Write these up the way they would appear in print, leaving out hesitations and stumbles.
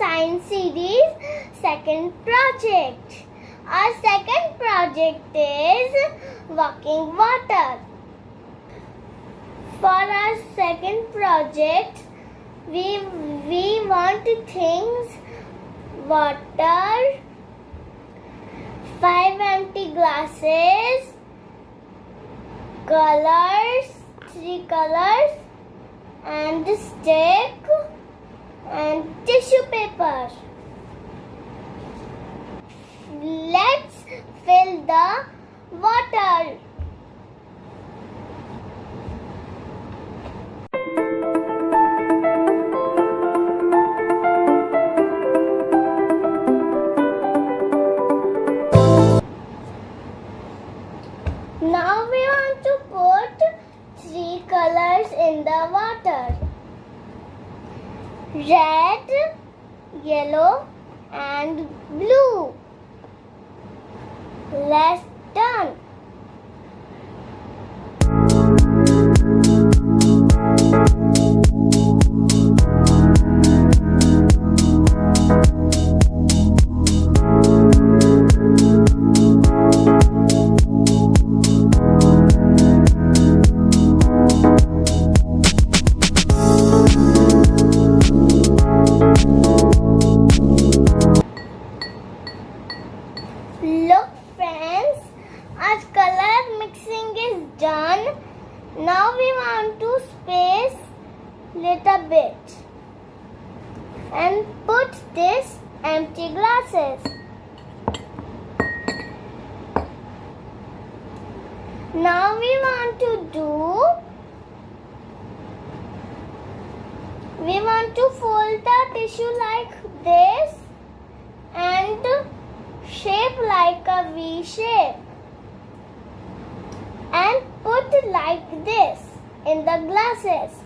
science series second project. Our second project is walking water. For our second project, we want things water, 5 empty glasses, colors, 3 colors, and stick and tissue paper. Let's fill the water. Now we want to put 3 colors in the water. Red, yellow and blue. Let's done. Look friends, our color mixing is done. Now we want to space little bit and put this empty glasses. Now we want to fold the tissue like this and shape like a V shape and put like this in the glasses.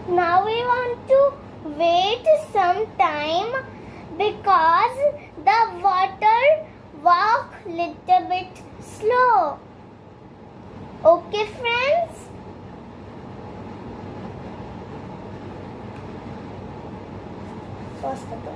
Now we want to wait some time because the water walk little bit slow. Okay friends? Pause कर दो.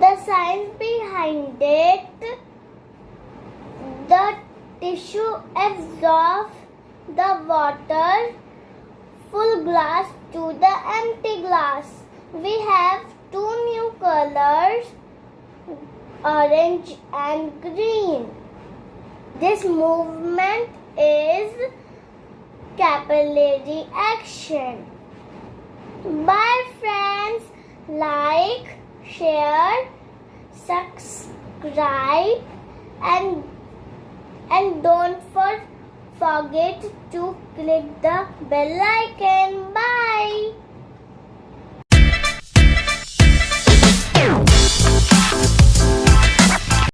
The science behind it, the tissue absorbs the water full glass to the empty glass. We have 2 new colors, orange and green. This movement is capillary action. Bye friends, like, share, subscribe and don't forget to click the bell icon. Bye.